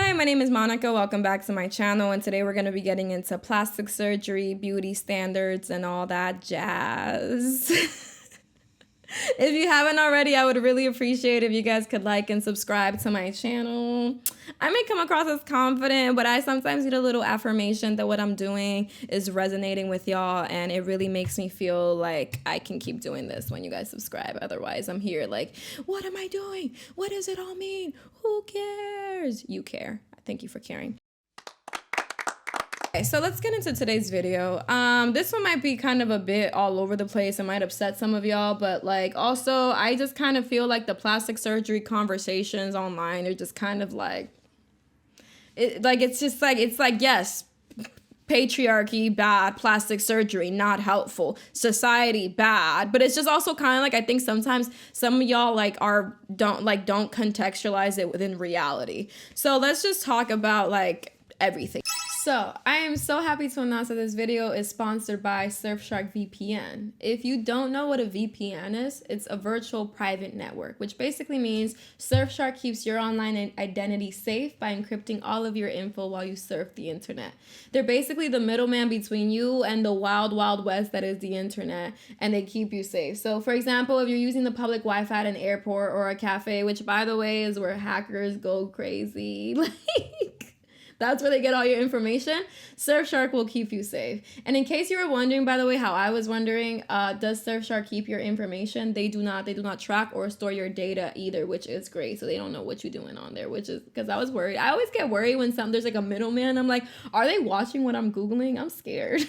Hi, my name is Monica. Welcome back to my channel, and today we're going to be getting into plastic surgery, beauty standards, and all that jazz. If you haven't already, I would really appreciate if you guys could like and subscribe to my channel. I may come across as confident, but I sometimes need a little affirmation that what I'm doing is resonating with y'all, and it really makes me feel like I can keep doing this when you guys subscribe. Otherwise, I'm here like, what am I doing? What does it all mean? Who cares? You care. Thank you for caring. Okay, so let's get into today's video. This one might be kind of a bit all over the place. It might upset some of y'all, but like also I just kind of feel like the plastic surgery conversations online are just kind of like, it's like yes, patriarchy bad, plastic surgery not helpful, society bad, but it's just also kind of like I think sometimes some of y'all like don't contextualize it within reality. So let's just talk about like everything. So I am so happy to announce that this video is sponsored by Surfshark VPN. If you don't know what a VPN is, it's a virtual private network, which basically means Surfshark keeps your online identity safe by encrypting all of your info while you surf the internet. They're basically the middleman between you and the wild, wild west that is the internet, and they keep you safe. So for example, if you're using the public Wi-Fi at an airport or a cafe, which by the way is where hackers go crazy, that's where they get all your information, Surfshark will keep you safe. And in case you were wondering, by the way, how I was wondering, does Surfshark keep your information? They do not track or store your data either, which is great. So they don't know what you're doing on there, which is because I was worried. I always get worried when there's like a middleman. I'm like, are they watching what I'm Googling? I'm scared.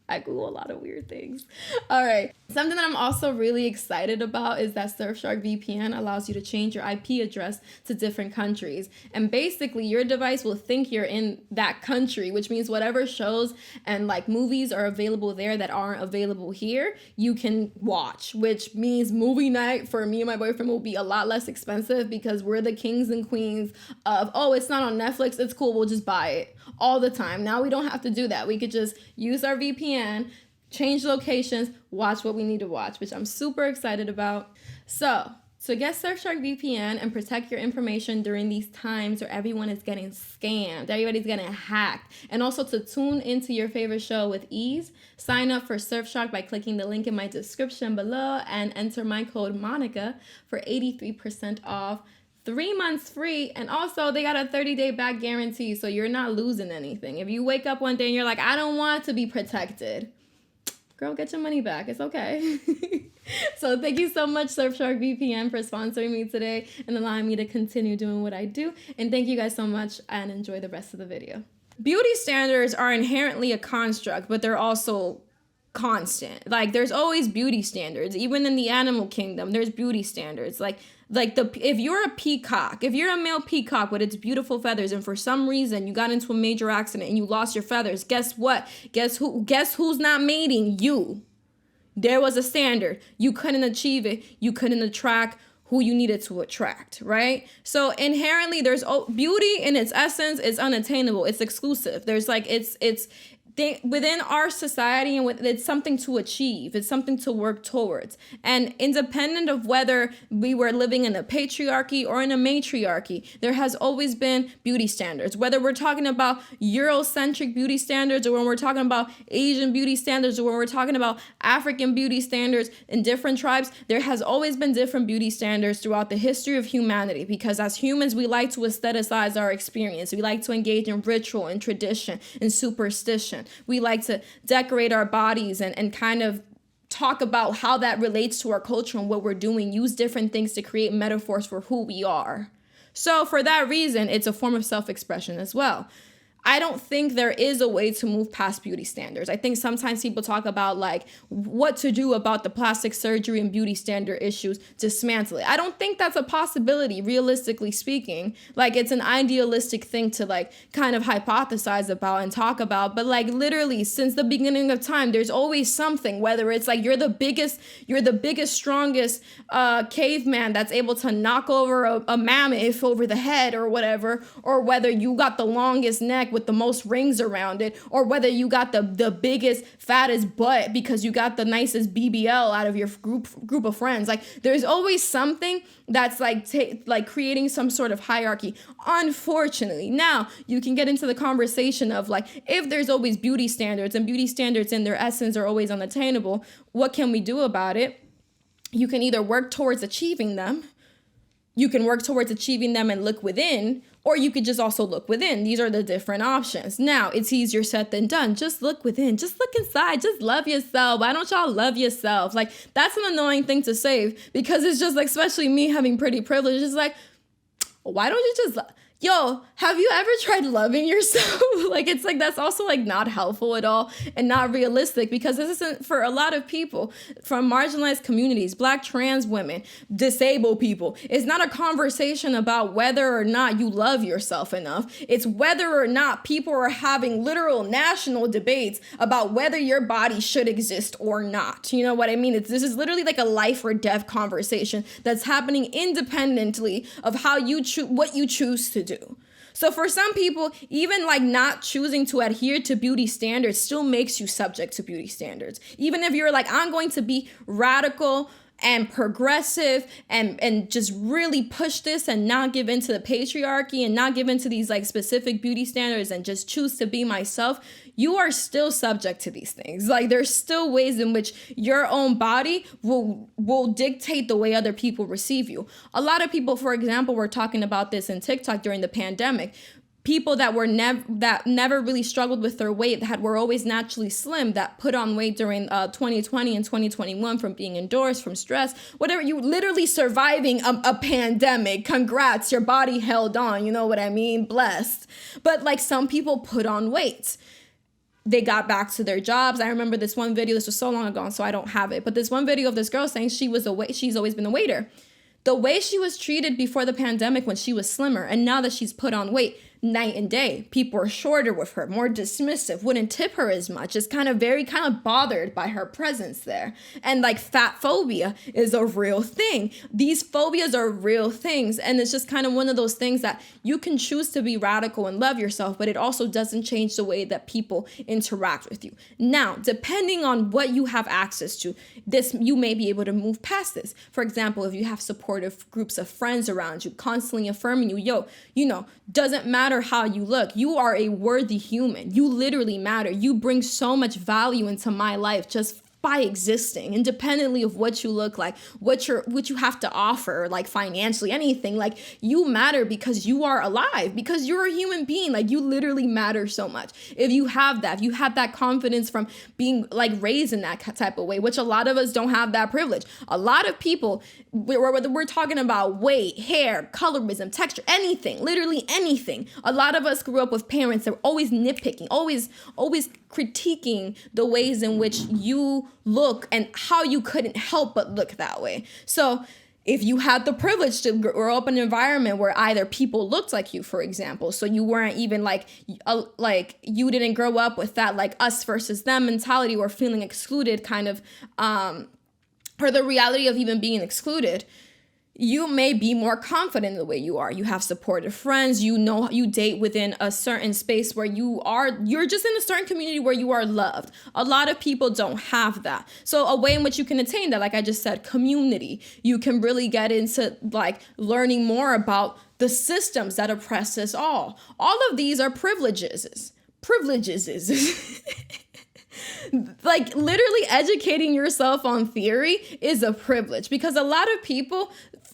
I Google a lot of weird things. All right. Something that I'm also really excited about is that Surfshark VPN allows you to change your IP address to different countries. And basically your device will think you're in that country, which means whatever shows and like movies are available there that aren't available here, you can watch, which means movie night for me and my boyfriend will be a lot less expensive because we're the kings and queens of, oh, it's not on Netflix. It's cool. We'll just buy it all the time. Now we don't have to do that. We could just use our VPN, change locations, watch what we need to watch, which I'm super excited about. So get Surfshark VPN and protect your information during these times where everyone is getting scammed, everybody's getting hacked. And also to tune into your favorite show with ease, sign up for Surfshark by clicking the link in my description below and enter my code Monica for 83% off, 3 months free, and also they got a 30-day back guarantee, so you're not losing anything. If you wake up one day and you're like, I don't want to be protected, girl, get your money back. It's okay. So thank you so much, Surfshark VPN, for sponsoring me today and allowing me to continue doing what I do. And thank you guys so much, and enjoy the rest of the video. Beauty standards are inherently a construct, but they're also constant. Like there's always beauty standards. Even in the animal kingdom, there's beauty standards. If you're a peacock, if you're a male peacock with its beautiful feathers, and for some reason you got into a major accident and you lost your feathers, guess what? Guess who's not mating? You. There was a standard. You couldn't achieve it. You couldn't attract who you needed to attract, right? So inherently there's beauty in its essence is unattainable. It's exclusive. There's like, within our society, and it's something to achieve. It's something to work towards. And independent of whether we were living in a patriarchy or in a matriarchy, there has always been beauty standards. Whether we're talking about Eurocentric beauty standards, or when we're talking about Asian beauty standards, or when we're talking about African beauty standards in different tribes, there has always been different beauty standards throughout the history of humanity, because as humans, we like to aestheticize our experience. We like to engage in ritual and tradition and superstition. We like to decorate our bodies and kind of talk about how that relates to our culture and what we're doing, use different things to create metaphors for who we are. So for that reason, it's a form of self-expression as well. I don't think there is a way to move past beauty standards. I think sometimes people talk about like what to do about the plastic surgery and beauty standard issues, dismantle it. I don't think that's a possibility, realistically speaking. Like it's an idealistic thing to like kind of hypothesize about and talk about, but like literally since the beginning of time, there's always something, whether it's like you're the biggest, strongest caveman that's able to knock over a mammoth over the head or whatever, or whether you got the longest neck, with the most rings around it, or whether you got the biggest, fattest butt because you got the nicest BBL out of your group of friends. Like, there's always something that's like creating some sort of hierarchy, unfortunately. Now, you can get into the conversation of like, if there's always beauty standards, and beauty standards in their essence are always unattainable, what can we do about it? You can either work towards achieving them. You can work towards achieving them and look within, or you could just also look within. These are the different options. Now, it's easier said than done. Just look within. Just look inside. Just love yourself. Why don't y'all love yourself? Like, that's an annoying thing to say, because it's just like, especially me having pretty privilege, it's like, why don't you just Yo, have you ever tried loving yourself? Like, it's like, that's also like not helpful at all and not realistic, because this isn't for a lot of people from marginalized communities, Black trans women, disabled people. It's not a conversation about whether or not you love yourself enough. It's whether or not people are having literal national debates about whether your body should exist or not. You know what I mean? This is literally like a life or death conversation that's happening independently of how you what you choose to do. So for some people, even like not choosing to adhere to beauty standards still makes you subject to beauty standards. Even if you're like, I'm going to be radical and progressive and just really push this and not give into the patriarchy and not give into these like specific beauty standards and just choose to be myself, you are still subject to these things. Like, there's still ways in which your own body will dictate the way other people receive you. A lot of people, for example, were talking about this in TikTok during the pandemic. People that were never really struggled with their weight, that were always naturally slim, that put on weight during 2020 and 2021 from being indoors, from stress, whatever. You literally surviving a pandemic. Congrats, your body held on. You know what I mean? Blessed. But like, some people put on weight. They got back to their jobs. I remember this one video. This was so long ago, so I don't have it. But this one video of this girl saying she's always been a waiter. The way she was treated before the pandemic when she was slimmer, and now that she's put on weight, night and day. People are shorter with her, more dismissive, wouldn't tip her as much. Is kind of bothered by her presence there. And like, fat phobia is a real thing. These phobias are real things. And it's just kind of one of those things that you can choose to be radical and love yourself, but it also doesn't change the way that people interact with you. Now, depending on what you have access to, you may be able to move past this. For example, if you have supportive groups of friends around you, constantly affirming you, doesn't matter how you look. You are a worthy human. You literally matter. You bring so much value into my life just by existing, independently of what you look like, what you have to offer, like financially, anything. Like, you matter because you are alive, because you're a human being. Like, you literally matter so much. If you have that confidence from being like raised in that type of way, which a lot of us don't have that privilege. A lot of people, we're talking about weight, hair, colorism, texture, anything, literally anything. A lot of us grew up with parents that were always nitpicking, always critiquing the ways in which you look and how you couldn't help but look that way. So if you had the privilege to grow up in an environment where either people looked like you, for example, so you weren't even like you didn't grow up with that like us versus them mentality or feeling excluded kind of, or the reality of even being excluded, you may be more confident in the way you are. You have supportive friends. You date within a certain space where you're just in a certain community where you are loved. A lot of people don't have that. So a way in which you can attain that, like I just said, community. You can really get into like learning more about the systems that oppress us all. All of these are privileges. Like, literally educating yourself on theory is a privilege, because a lot of people,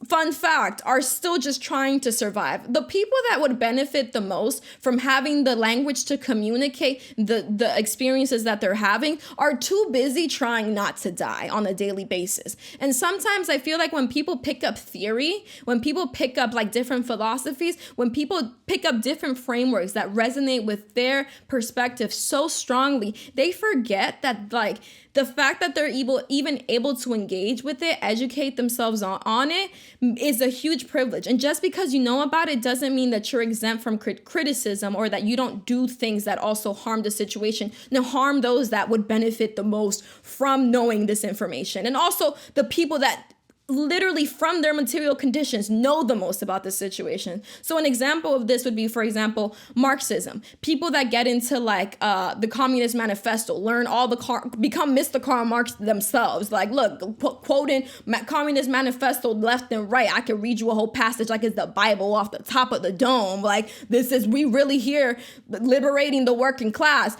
fun fact, are still just trying to survive. The people that would benefit the most from having the language to communicate the experiences that they're having are too busy trying not to die on a daily basis. And sometimes I feel like when people pick up theory, when people pick up like different philosophies, when people pick up different frameworks that resonate with their perspective so strongly, they forget that like the fact that they're even able to engage with it, educate themselves on it, is a huge privilege. And just because you know about it doesn't mean that you're exempt from criticism, or that you don't do things that also harm the situation, and harm those that would benefit the most from knowing this information. And also the people that literally from their material conditions know the most about the situation. So an example of this would be, for example, Marxism. People that get into like the Communist Manifesto, learn all become Mr. Karl Marx themselves. Like, look, quoting Communist Manifesto left and right. I can read you a whole passage like it's the Bible off the top of the dome. Like, this is, we really here liberating the working class.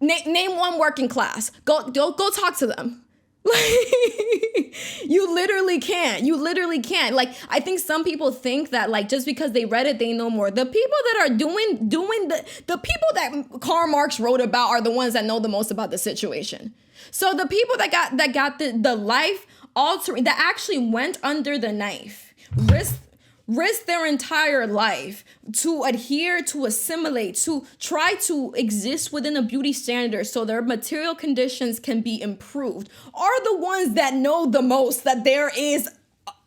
Name one working class. Go talk to them. Like, you literally can't. Like, I think some people think that like just because they read it, they know more. The people that are doing the people that Karl Marx wrote about are the ones that know the most about the situation. So the people that got the life altering, that actually went under the knife, risk their entire life to adhere, to assimilate, to try to exist within a beauty standard so their material conditions can be improved, are the ones that know the most that there is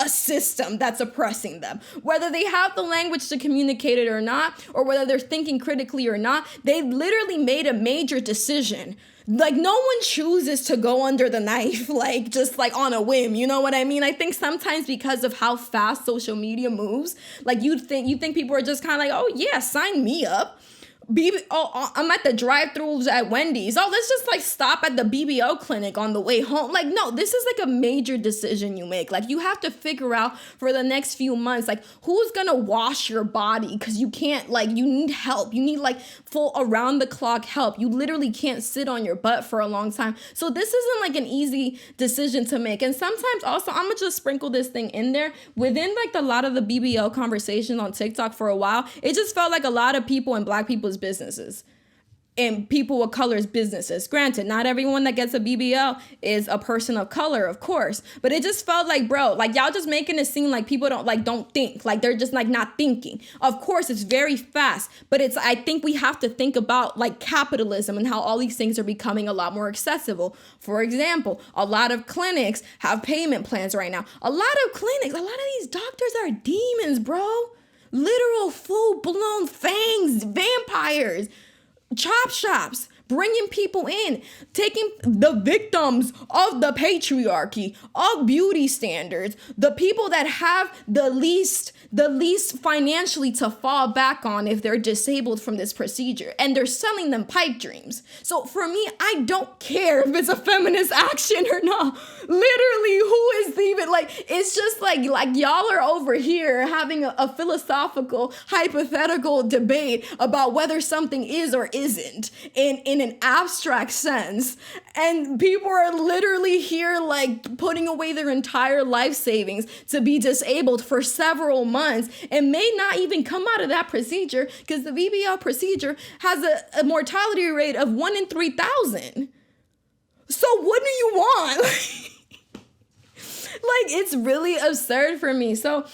a system that's oppressing them. Whether they have the language to communicate it or not, or whether they're thinking critically or not, they literally made a major decision. Like, no one chooses to go under the knife, like, just like on a whim, you know what I mean? I think sometimes because of how fast social media moves, like you think people are just kind of like, oh yeah, sign me up. I'm at the drive-thrus at Wendy's. Oh, let's just like stop at the BBO clinic on the way home. Like, no, this is like a major decision you make. Like, you have to figure out for the next few months, like, who's gonna wash your body? Because you can't, like, you need help. You need like full around the clock help. You literally can't sit on your butt for a long time. So this isn't like an easy decision to make. And sometimes also, I'm gonna just sprinkle this thing in there. Within like a lot of the BBO conversation on TikTok for a while, it just felt like a lot of people in Black people's businesses and people of color's businesses. Granted, not everyone that gets a BBL is a person of color, of course, but it just felt like, bro, like y'all just making it seem like people don't think, like they're just like not thinking. Of course, it's very fast, but I think we have to think about like capitalism and how all these things are becoming a lot more accessible. For example, a lot of clinics have payment plans right now. A lot of these doctors are demons, bro. Literal full-blown fangs, vampires, chop shops, bringing people in, taking the victims of the patriarchy, of beauty standards, the people that have the least financially to fall back on if they're disabled from this procedure, and they're selling them pipe dreams. So for me, I don't care if it's a feminist action or not. Literally, who is even like, it's just like y'all are over here having a philosophical, hypothetical debate about whether something is or isn't in an abstract sense. And people are literally here like putting away their entire life savings to be disabled for several months and may not even come out of that procedure because the BBL procedure has a mortality rate of 1 in 3,000. So what do you want? Like, it's really absurd for me. So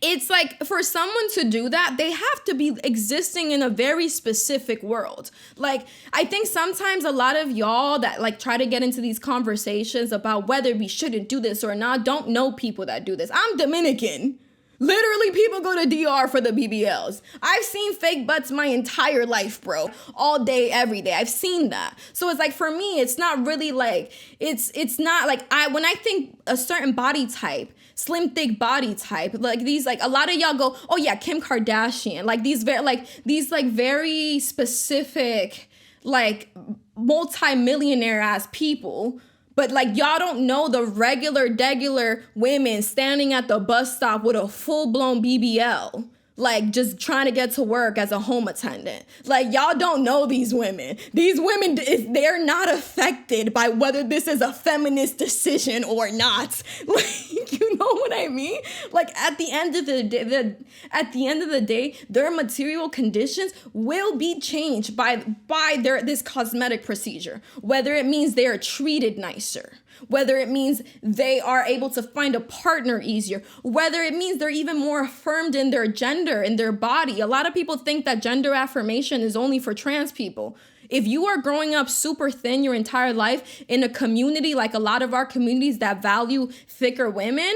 it's like, for someone to do that, they have to be existing in a very specific world. Like, I think sometimes a lot of y'all that like try to get into these conversations about whether we shouldn't do this or not don't know people that do this. I'm Dominican. Literally, people go to DR for the BBLs. I've seen fake butts my entire life, bro. All day, every day. I've seen that. So it's like, for me, it's not really like, it's not like, when I think a certain body type, slim, thick body type, like these, like a lot of y'all go, oh yeah, Kim Kardashian, like these very specific, like multi-millionaire ass people. But like, y'all don't know the regular women standing at the bus stop with a full-blown BBL, like just trying to get to work as a home attendant. Like, y'all don't know these women. These women, they're not affected by whether this is a feminist decision or not. Like, you know what I mean? Like, at the end of the day, their material conditions will be changed by this cosmetic procedure. Whether it means they are treated nicer, whether it means they are able to find a partner easier, whether it means they're even more affirmed in their gender, in their body. A lot of people think that gender affirmation is only for trans people. If you are growing up super thin your entire life in a community like a lot of our communities that value thicker women,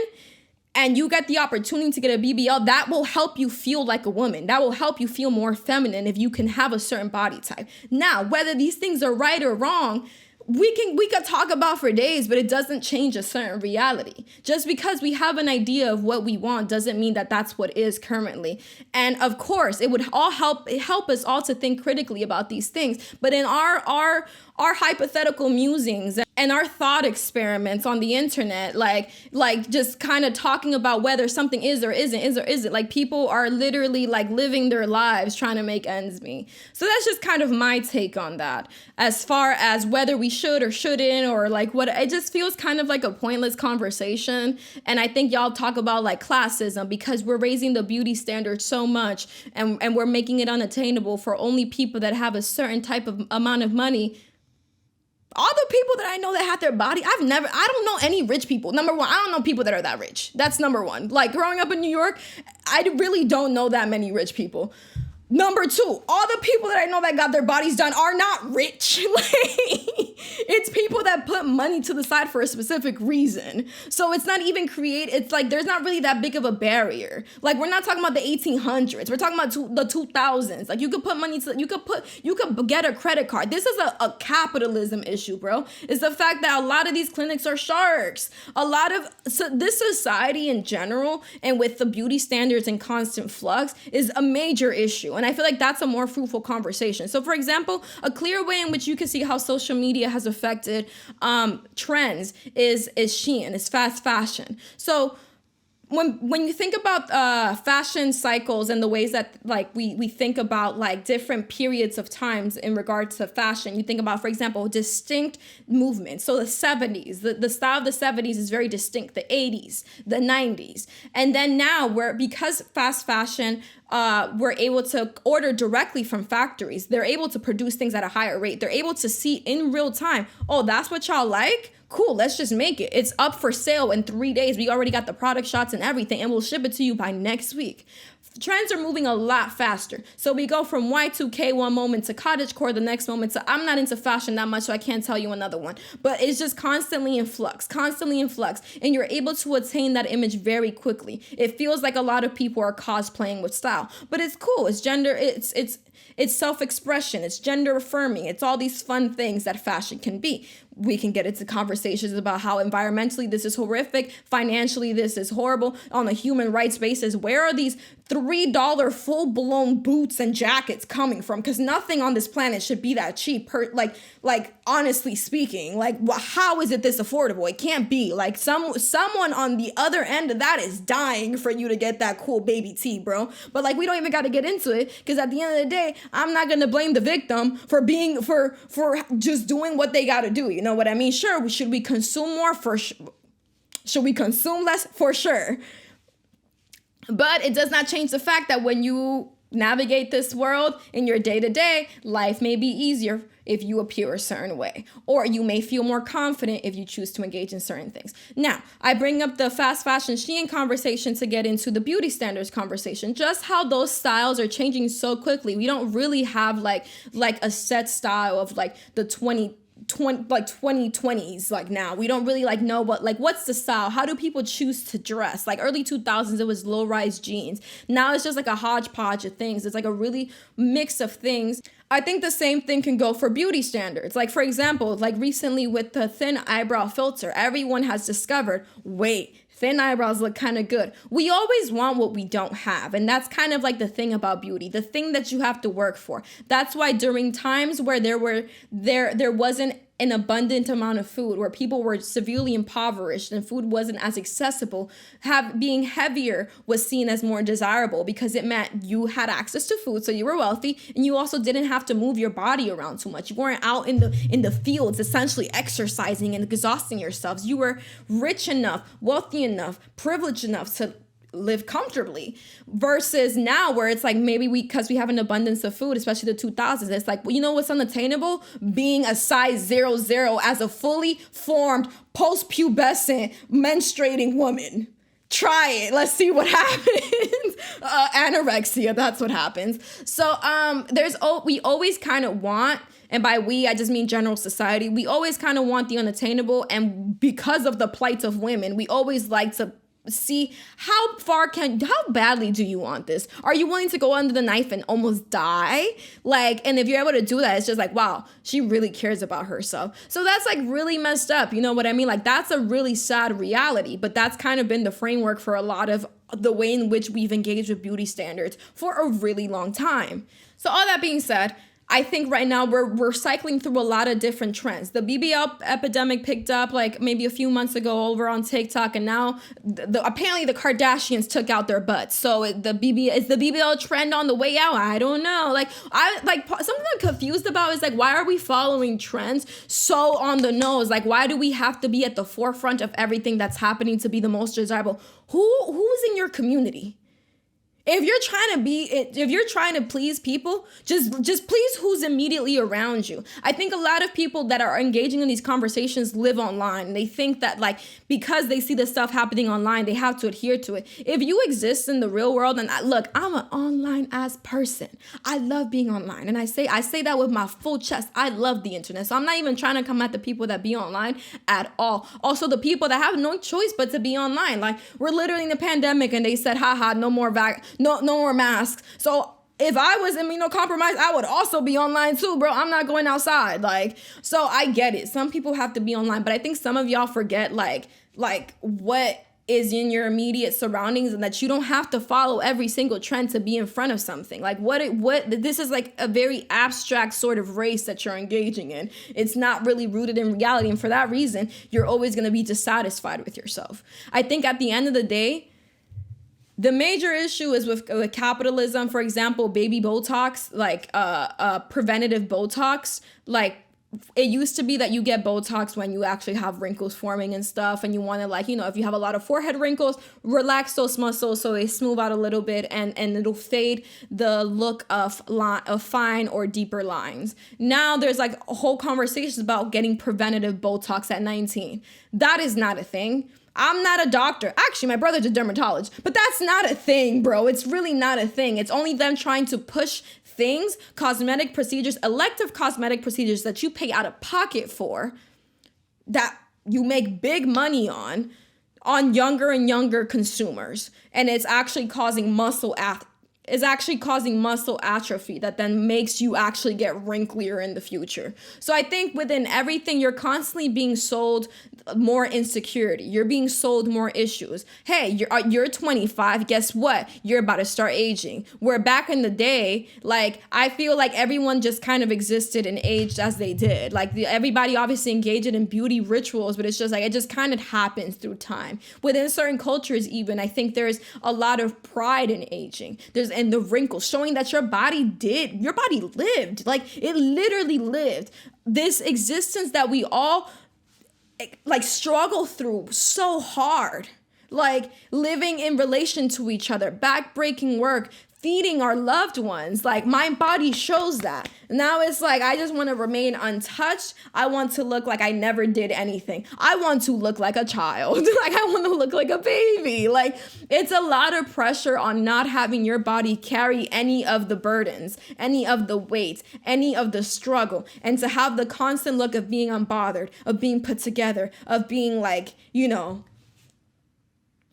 and you get the opportunity to get a BBL, that will help you feel like a woman. That will help you feel more feminine if you can have a certain body type. Now, whether these things are right or wrong, we could talk about for days, but it doesn't change a certain reality. Just because we have an idea of what we want doesn't mean that that's what is currently. And of course, it would all help us all to think critically about these things. But in our hypothetical musings and our thought experiments on the internet, like just kind of talking about whether something is or isn't, like people are literally like living their lives trying to make ends meet. So that's just kind of my take on that. As far as whether we should or shouldn't, or like what, it just feels kind of like a pointless conversation. And I think y'all talk about like classism because we're raising the beauty standard so much and we're making it unattainable for only people that have a certain type of amount of money. All the people that I know that had their body, I don't know any rich people. Number one, I don't know people that are that rich. That's number one. Like growing up in New York, I really don't know that many rich people. Number two, all the people that I know that got their bodies done are not rich. Like, it's people that put money to the side for a specific reason. So it's not even it's like there's not really that big of a barrier. Like we're not talking about the 1800s. We're talking about the 2000s. Like you could put money to, you could get a credit card. This is a capitalism issue, bro. It's the fact that a lot of these clinics are sharks. This society in general, and with the beauty standards in constant flux, is a major issue. And I feel like that's a more fruitful conversation. So for example, a clear way in which you can see how social media has affected trends is Shein, is fast fashion. So when you think about fashion cycles and the ways that like we think about like different periods of times in regards to fashion, you think about, for example, distinct movements. So the 70s, the style of the 70s is very distinct, the 80s, the 90s. And then now because fast fashion, we're able to order directly from factories. They're able to produce things at a higher rate. They're able to see in real time, oh, that's what y'all like? Cool, let's just make it. It's up for sale in 3 days. We already got the product shots and everything, and we'll ship it to you by next week. Trends are moving a lot faster. So we go from Y2K one moment to cottagecore the next moment. So I'm not into fashion that much, so I can't tell you another one. But it's just constantly in flux. And you're able to attain that image very quickly. It feels like a lot of people are cosplaying with style. But it's cool. It's gender, it's self-expression. It's gender affirming. It's all these fun things that fashion can be. We can get into conversations about how environmentally this is horrific, financially this is horrible, on a human rights basis. Where are these $3 full-blown boots and jackets coming from? Because nothing on this planet should be that cheap. Like honestly speaking, like how is it this affordable? It can't be. Like someone on the other end of that is dying for you to get that cool baby tee, bro. But like we don't even got to get into it because at the end of the day, I'm not gonna blame the victim for just doing what they got to do. You know what I mean? Sure, should we consume more? Should we consume less? For sure. But it does not change the fact that when you navigate this world in your day-to-day, life may be easier if you appear a certain way, or you may feel more confident if you choose to engage in certain things. Now, I bring up the fast fashion Shein conversation to get into the beauty standards conversation, just how those styles are changing so quickly. We don't really have like a set style of like the 2020s. Like now we don't really like know what's the style. How do people choose to dress? Like early 2000s it was low-rise jeans. Now it's just like a hodgepodge of things. It's like a really mix of things. I think the same thing can go for beauty standards. Like for example, like recently with the thin eyebrow filter, everyone has discovered, wait, thin eyebrows look kind of good. We always want what we don't have. And that's kind of like the thing about beauty, the thing that you have to work for. That's why during times where there wasn't an abundant amount of food, where people were severely impoverished and food wasn't as accessible, being heavier was seen as more desirable because it meant you had access to food, so you were wealthy, and you also didn't have to move your body around too much. You weren't out in the fields essentially exercising and exhausting yourselves. You were rich enough, wealthy enough, privileged enough to live comfortably, versus now where it's like maybe because we have an abundance of food, especially the 2000s, it's like, well, you know what's unattainable? Being a size 00 as a fully formed post-pubescent menstruating woman. Try it. Let's see what happens. Anorexia, that's what happens. So we always kind of want, and by we, I just mean general society, we always kind of want the unattainable, and because of the plight of women, we always like to see how badly do you want this? Are you willing to go under the knife and almost die? Like, and if you're able to do that, it's just like, wow, she really cares about herself. So that's like really messed up. You know what I mean? Like, that's a really sad reality, but that's kind of been the framework for a lot of the way in which we've engaged with beauty standards for a really long time. So all that being said, I think right now we're cycling through a lot of different trends. The BBL epidemic picked up like maybe a few months ago over on TikTok, and now apparently the Kardashians took out their butts. So is the BBL trend on the way out? I don't know. Like something I'm confused about is like, why are we following trends so on the nose? Like, why do we have to be at the forefront of everything that's happening to be the most desirable? Who's in your community? If you're trying to please people, just please who's immediately around you. I think a lot of people that are engaging in these conversations live online. They think that like, because they see the stuff happening online, they have to adhere to it. If you exist in the real world, and look, I'm an online ass person. I love being online. And I say that with my full chest. I love the internet. So I'm not even trying to come at the people that be online at all. Also, the people that have no choice but to be online. Like, we're literally in the pandemic and they said, haha, no more masks. So if I was immunocompromised, I would also be online too, bro. I'm not going outside. Like, so I get it. Some people have to be online, but I think some of y'all forget like what is in your immediate surroundings, and that you don't have to follow every single trend to be in front of something. Like this is like a very abstract sort of race that you're engaging in. It's not really rooted in reality. And for that reason, you're always going to be dissatisfied with yourself. I think at the end of the day, the major issue is with capitalism. For example, baby Botox, like preventative Botox. Like, it used to be that you get Botox when you actually have wrinkles forming and stuff, and you want to, like, if you have a lot of forehead wrinkles, relax those muscles so they smooth out a little bit, and it'll fade the look of fine or deeper lines. Now there's like a whole conversation about getting preventative Botox at 19. That is not a thing. I'm not a doctor. Actually, my brother's a dermatologist, but that's not a thing, bro. It's really not a thing. It's only them trying to push things, cosmetic procedures, elective cosmetic procedures that you pay out of pocket for, that you make big money on younger and younger consumers. And it's actually causing muscle atrophy that then makes you actually get wrinklier in the future. So I think within everything, you're constantly being sold more insecurity. You're being sold more issues. Hey, you're 25. Guess what? You're about to start aging. Where back in the day, like, I feel like everyone just kind of existed and aged as they did. Like, everybody obviously engaged in beauty rituals, but it's just like, it just kind of happens through time. Within certain cultures even, I think there's a lot of pride in aging. And the wrinkles showing that your body lived. Like, it literally lived. This existence that we all like struggle through so hard, like living in relation to each other, backbreaking work, feeding our loved ones. Like, my body shows that. Now it's like, I just want to remain untouched. I want to look like I never did anything. I want to look like a child. Like, I want to look like a baby. Like, it's a lot of pressure on not having your body carry any of the burdens, any of the weight, any of the struggle, and to have the constant look of being unbothered, of being put together, of being like,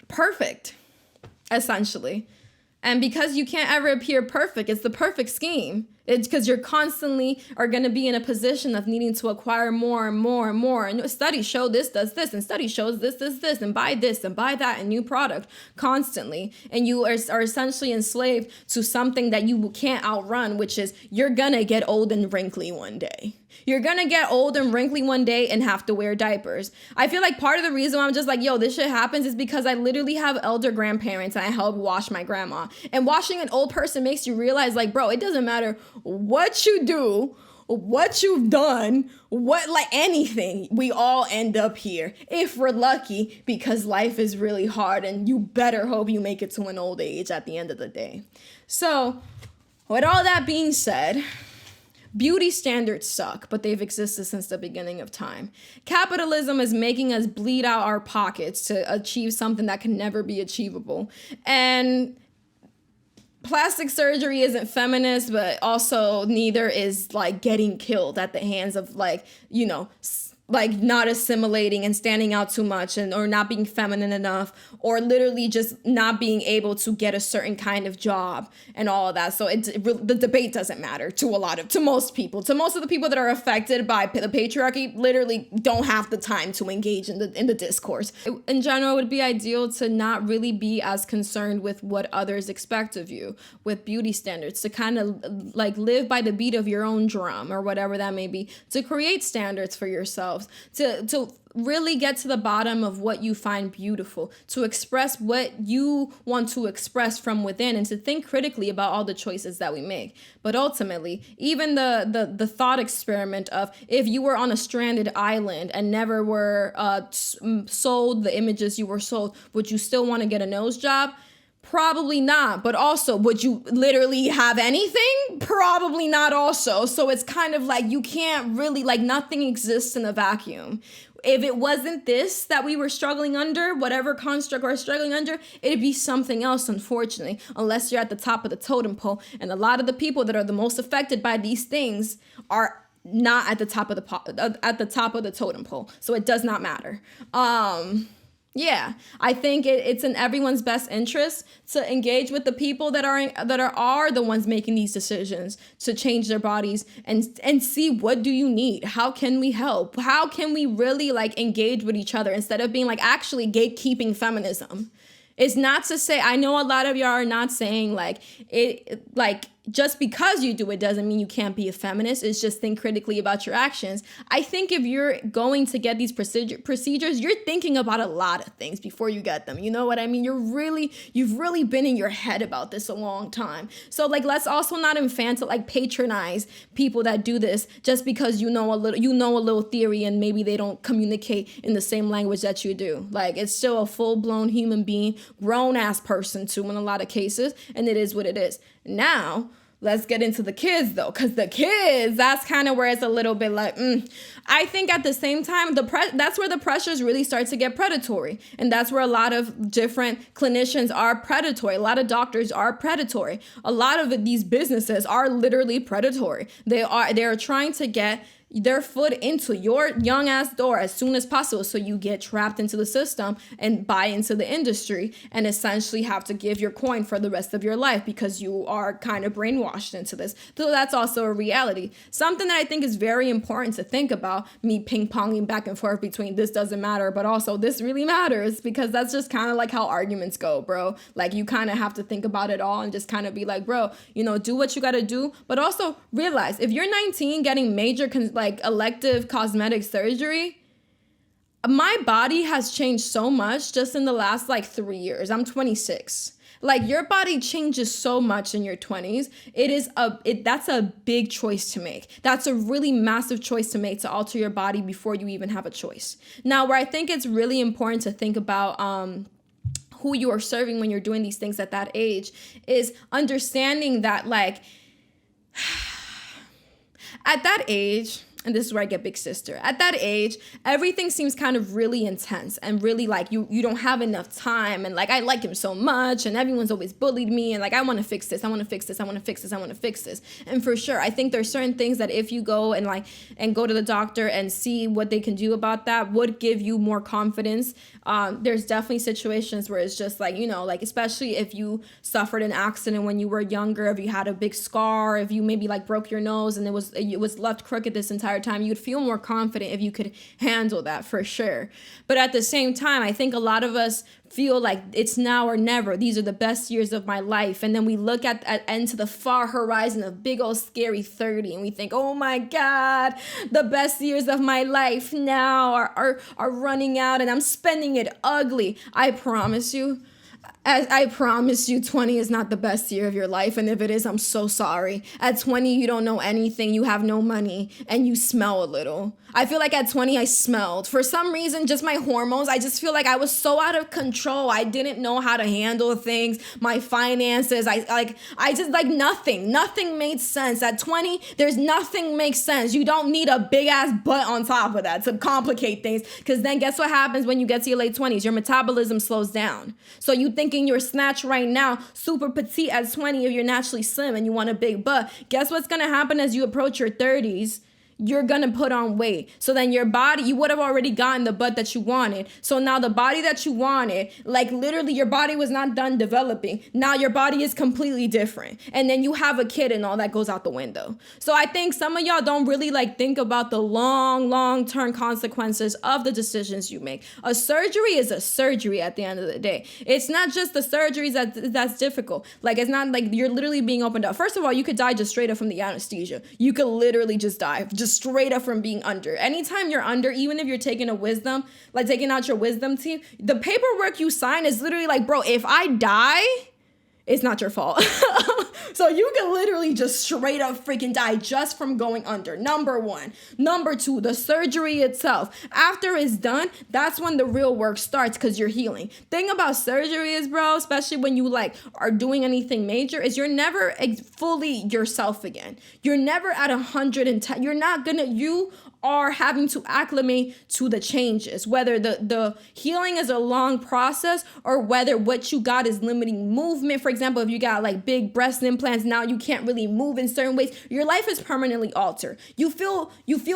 perfect, essentially. And because you can't ever appear perfect, it's the perfect scheme. It's because you're constantly are going to be in a position of needing to acquire more and more and more. And studies show this does this, and study shows this, and buy this and buy that and new product constantly. And you are essentially enslaved to something that you can't outrun, which is you're going to get old and wrinkly one day. You're going to get old and wrinkly one day and have to wear diapers. I feel like part of the reason why I'm just like, yo, this shit happens is because I literally have elder grandparents and I help wash my grandma. And washing an old person makes you realize, like, bro, it doesn't matter what you do, what you've done, anything, we all end up here if we're lucky, because life is really hard and you better hope you make it to an old age at the end of the day. So with all that being said, beauty standards suck, but they've existed since the beginning of time. Capitalism is making us bleed out our pockets to achieve something that can never be achievable. And plastic surgery isn't feminist, but also neither is like getting killed at the hands of like not assimilating and standing out too much, and or not being feminine enough, or literally just not being able to get a certain kind of job and all of that. So the debate doesn't matter to most people. To most of the people that are affected by the patriarchy, literally don't have the time to engage in the discourse. In general, it would be ideal to not really be as concerned with what others expect of you with beauty standards, to kind of like live by the beat of your own drum or whatever that may be, to create standards for yourselves, to really get to the bottom of what you find beautiful, to express what you want to express from within, and to think critically about all the choices that we make. But ultimately, even the thought experiment of, if you were on a stranded island and never were sold the images you were sold, would you still want to get a nose job? Probably not. But also, would you literally have anything? Probably not also. So it's kind of like, you can't really, like, nothing exists in a vacuum. If it wasn't this that we were struggling under, whatever construct we're struggling under, it'd be something else, unfortunately, unless you're at the top of the totem pole. And a lot of the people that are the most affected by these things are not at the top of the totem pole. So it does not matter. Yeah, I think it's in everyone's best interest to engage with the people that are the ones making these decisions to change their bodies, and see, what do you need? How can we help? How can we really like engage with each other instead of being like actually gatekeeping feminism? It's not to say, I know a lot of y'all are not saying like it, like just because you do it doesn't mean you can't be a feminist. It's just think critically about your actions. I think if you're going to get these procedures, you're thinking about a lot of things before you get them. You know what I mean? You've really been in your head about this a long time. So like, let's also not patronize people that do this just because you know a little theory and maybe they don't communicate in the same language that you do. Like, it's still a full-blown human being, grown-ass person too in a lot of cases, and it is what it is. Now, let's get into the kids, though, because the kids, that's kind of where it's a little bit like, I think at the same time, that's where the pressures really start to get predatory. And that's where a lot of different clinicians are predatory. A lot of doctors are predatory. A lot of these businesses are literally predatory. They're trying to get their foot into your young ass door as soon as possible, so you get trapped into the system and buy into the industry and essentially have to give your coin for the rest of your life because you are kind of brainwashed into this. So that's also a reality. Something that I think is very important to think about, me ping-ponging back and forth between this doesn't matter but also this really matters, because that's just kind of like how arguments go, bro. Like, you kind of have to think about it all and just kind of be like, bro, do what you got to do, but also realize if you're 19 getting major elective cosmetic surgery, my body has changed so much just in the last 3 years. I'm 26. Like, your body changes so much in your 20s. That's a big choice to make. That's a really massive choice to make, to alter your body before you even have a choice. Now, where I think it's really important to think about who you are serving when you're doing these things at that age is understanding that at that age, and this is where I get big sister. At that age, everything seems kind of really intense and really you don't have enough time. And I like him so much and everyone's always bullied me. And I want to fix this. I want to fix this. I want to fix this. I want to fix this. And for sure, I think there's certain things that if you go and go to the doctor and see what they can do about that would give you more confidence. There's definitely situations where it's just especially if you suffered an accident when you were younger, if you had a big scar, if you maybe broke your nose and it was left crooked this entire time, you'd feel more confident if you could handle that, for sure. But at the same time, I think a lot of us feel like it's now or never. These are the best years of my life. And then we look at into the far horizon of big old scary 30 and we think, oh my God, the best years of my life now are running out and I'm spending it ugly. I promise you, 20 is not the best year of your life. And if it is, I'm so sorry. At 20, you don't know anything. You have no money and you smell a little. I feel like at 20, I smelled. For some reason, just my hormones, I just feel like I was so out of control. I didn't know how to handle things, my finances. I just nothing made sense. At 20, there's nothing makes sense. You don't need a big ass butt on top of that to complicate things. Because then guess what happens when you get to your late 20s? Your metabolism slows down. So you thinking you're snatched right now, super petite at 20 if you're naturally slim and you want a big butt. Guess what's going to happen as you approach your 30s? you're gonna put on weight. So then your body, you would have already gotten the butt that you wanted. So now the body that you wanted, like literally your body was not done developing. Now your body is completely different. And then you have a kid and all that goes out the window. So I think some of y'all don't really like think about the long-term consequences of the decisions you make. A surgery is a surgery at the end of the day. It's not just the surgeries that's difficult. Like it's not like you're literally being opened up. First of all, you could die just straight up from the anesthesia. You could literally just die just straight up from being under. Anytime you're under, even if you're taking taking out your wisdom teeth, the paperwork you sign is literally like, bro, if I die, it's not your fault. So you can literally just straight up freaking die just from going under. Number one. Number two, the surgery itself. After it's done, that's when the real work starts because you're healing. Thing about surgery is, bro, especially when you like are doing anything major, is you're never fully yourself again. You're never at 110. You are having to acclimate to the changes, whether the healing is a long process or whether what you got is limiting movement. For example, if you got like big breast implants, now you can't really move in certain ways. Your life is permanently altered. You feel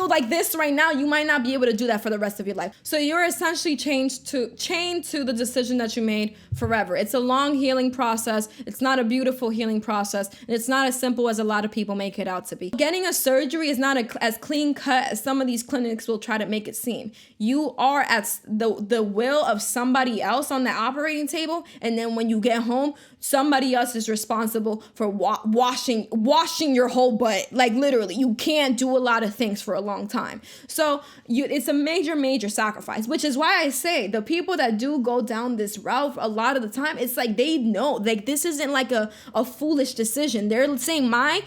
like this right now, you might not be able to do that for the rest of your life. So you're essentially chained to the decision that you made forever. It's a long healing process. It's not a beautiful healing process. And it's not as simple as a lot of people make it out to be. Getting a surgery is not as clean cut as some of these clinics will try to make it seem. You are at the will of somebody else on the operating table, and then when you get home, somebody else is responsible for washing your whole butt. Like literally, you can't do a lot of things for a long time. So it's a major sacrifice, which is why I say the people that do go down this route, a lot of the time, it's like they know, like this isn't like a foolish decision. They're saying my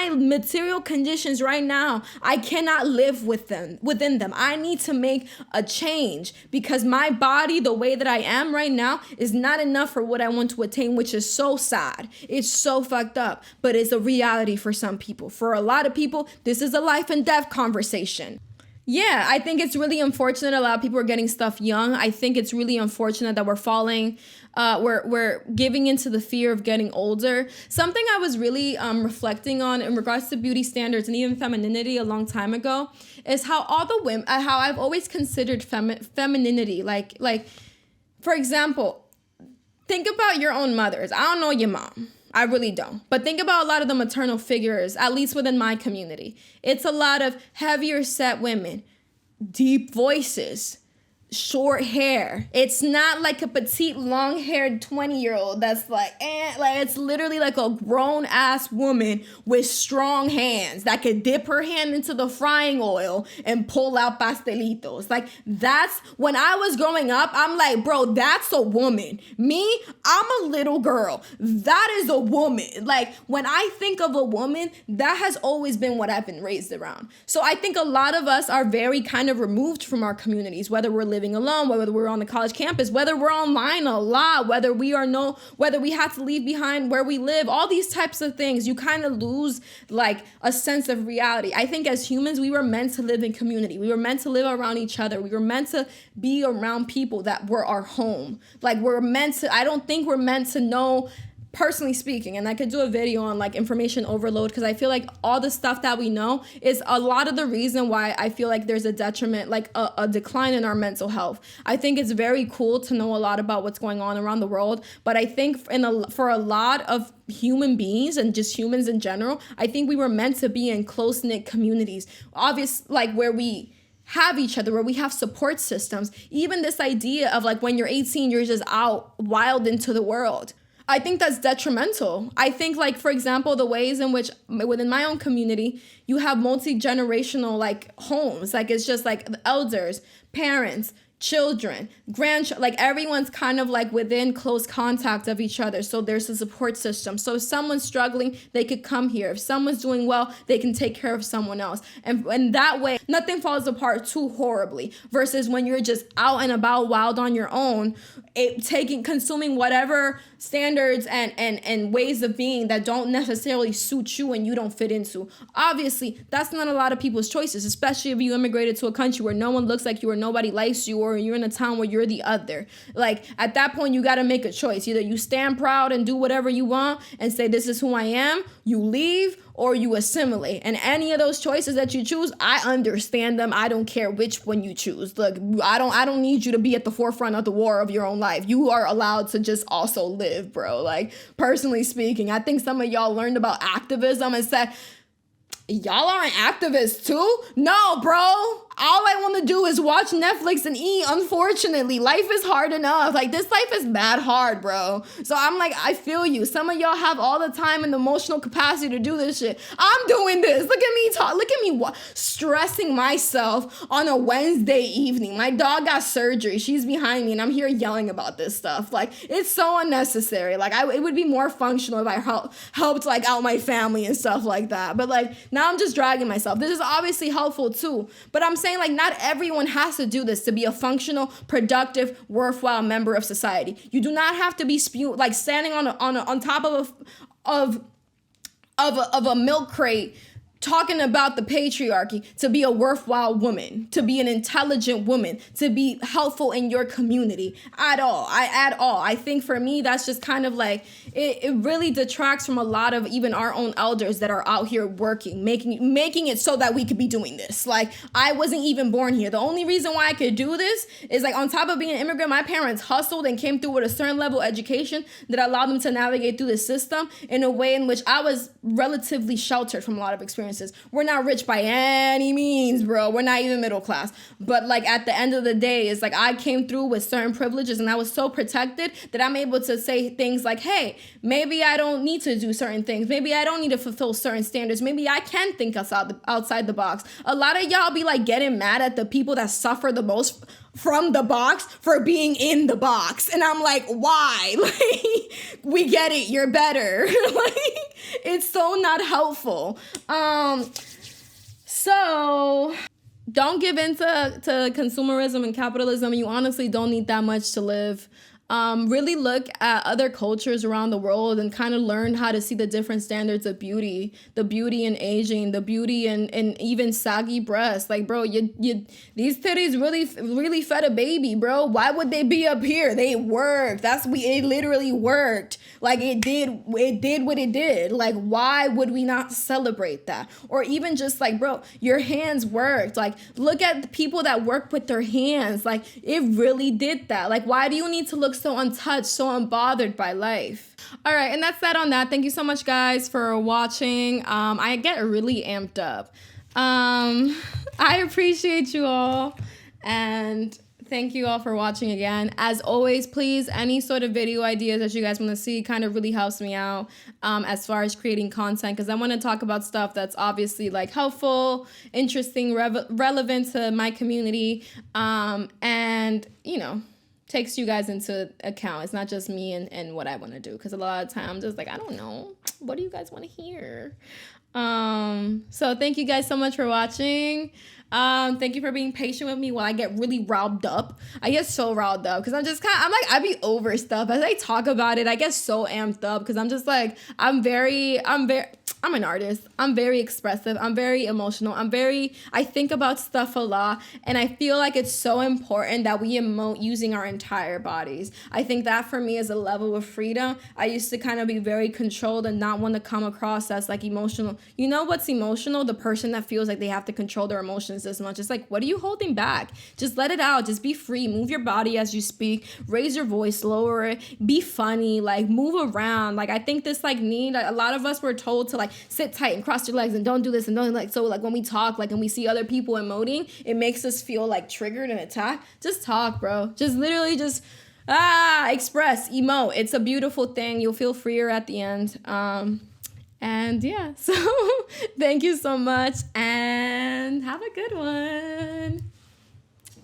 material conditions right now, I cannot live within them. I need to make a change because my body, the way that I am right now, is not enough for what I want to attain, which is so sad. It's so fucked up, but it's a reality for some people. For a lot of people, this is a life and death conversation. Yeah, I think it's really unfortunate a lot of people are getting stuff young. I think it's really unfortunate that we're giving into the fear of getting older. Something I was really reflecting on in regards to beauty standards and even femininity a long time ago is how all the women, how I've always considered femininity. Like, for example, think about your own mothers. I don't know your mom. I really don't. But think about a lot of the maternal figures, at least within my community. It's a lot of heavier set women, deep voices, short hair. It's not like a petite, long-haired 20-year-old that's like it's literally like a grown-ass woman with strong hands that could dip her hand into the frying oil and pull out pastelitos. Like, that's, when I was growing up, I'm like, bro, that's a woman. Me, I'm a little girl. That is a woman. Like, when I think of a woman, that has always been what I've been raised around. So I think a lot of us are very kind of removed from our communities, whether we're living alone, whether we're on the college campus, whether we're online a lot, whether we have to leave behind where we live, all these types of things, you kind of lose like a sense of reality. I think as humans, we were meant to live in community. We were meant to live around each other. We were meant to be around people that were our home. Like I don't think we're meant to know, personally speaking, and I could do a video on like information overload, because I feel like all the stuff that we know is a lot of the reason why I feel like there's a detriment, like a decline in our mental health. I think it's very cool to know a lot about what's going on around the world, but I think for a lot of human beings and just humans in general, I think we were meant to be in close-knit communities, like where we have each other, where we have support systems. Even this idea of like when you're 18, you're just out wild into the world. I think that's detrimental. I think, like, for example, the ways in which within my own community, you have multi-generational like homes. Like, it's just like the elders, parents, children, grandchildren, like everyone's kind of like within close contact of each other. So there's a support system. So if someone's struggling, they could come here. If someone's doing well, they can take care of someone else. And that way, nothing falls apart too horribly, versus when you're just out and about wild on your own, consuming whatever standards and ways of being that don't necessarily suit you and you don't fit into. Obviously, that's not a lot of people's choices, especially if you immigrated to a country where no one looks like you or nobody likes you, or you're in a town where you're the other. Like, at that point, you got to make a choice. Either you stand proud and do whatever you want and say, this is who I am, you leave, or you assimilate. And any of those choices that you choose, I understand them. I don't care which one you choose. Look, I don't need you to be at the forefront of the war of your own life. You are allowed to just also live, bro. Like, personally speaking, I think some of y'all learned about activism and said, y'all aren't activists too? No, bro. All I want to do is watch Netflix and eat, unfortunately. Life is hard enough. Like, this life is mad hard, bro. So I'm like, I feel you. Some of y'all have all the time and the emotional capacity to do this shit. I'm doing this. Look at me talk. Look at me stressing myself on a Wednesday evening. My dog got surgery. She's behind me and I'm here yelling about this stuff. Like, it's so unnecessary. Like, it would be more functional if I helped like out my family and stuff like that. But like, now I'm just dragging myself. This is obviously helpful too. But I'm saying, like, not everyone has to do this to be a functional, productive, worthwhile member of society. You do not have to be standing on top of a milk crate talking about the patriarchy to be a worthwhile woman, to be an intelligent woman, to be helpful in your community at all. I think for me, that's just kind of like, it really detracts from a lot of even our own elders that are out here working, making it so that we could be doing this. Like, I wasn't even born here. The only reason why I could do this is, like, on top of being an immigrant, my parents hustled and came through with a certain level of education that allowed them to navigate through the system in a way in which I was relatively sheltered from a lot of experiences. We're not rich by any means, bro. We're not even middle class. But like, at the end of the day, it's like I came through with certain privileges and I was so protected that I'm able to say things like, hey, maybe I don't need to do certain things. Maybe I don't need to fulfill certain standards. Maybe I can think outside the box. A lot of y'all be like getting mad at the people that suffer the most from the box for being in the box. And I'm like, why? Like, we get it. You're better. Like, it's so not helpful. So don't give in to consumerism and capitalism. You honestly don't need that much to live. Really look at other cultures around the world and kind of learn how to see the different standards of beauty, the beauty in aging, the beauty in even saggy breasts. Like, bro, these titties really fed a baby, bro. Why would they be up here? They worked. It literally worked. Like, it did what it did. Like, why would we not celebrate that? Or even just like, bro, your hands worked. Like, look at the people that work with their hands. Like, it really did that. Like, why do you need to look so untouched, so unbothered by life? All right, and that's that on that. Thank you so much, guys, for watching. I get really amped up. I appreciate you all, and thank you all for watching again. As always, please, any sort of video ideas that you guys want to see kind of really helps me out as far as creating content, because I want to talk about stuff that's obviously like helpful, interesting, relevant to my community, and, you know, takes you guys into account. It's not just me and what I want to do, because a lot of times I'm just like, I don't know, what do you guys want to hear? So thank you guys so much for watching. Thank you for being patient with me while I get really riled up. I get so riled up because I be over stuff. As I talk about it, I get so amped up because I'm just like, I'm an artist. I'm very expressive. I'm very emotional. I think about stuff a lot, and I feel like it's so important that we emote using our entire bodies. I think that for me is a level of freedom. I used to kind of be very controlled and not want to come across as like emotional. You know what's emotional? The person that feels like they have to control their emotions this much. It's like, what are you holding back? Just let it out. Just be free. Move your body as you speak. Raise your voice, lower it. Be funny. Like, move around. Like, I think this like need, a lot of us were told to like sit tight and cross your legs and don't do this and don't, like, so like when we talk like and we see other people emoting, it makes us feel like triggered and attacked. Just talk, bro. Just literally just express, emote. It's a beautiful thing. You'll feel freer at the end. And yeah, so thank you so much and have a good one.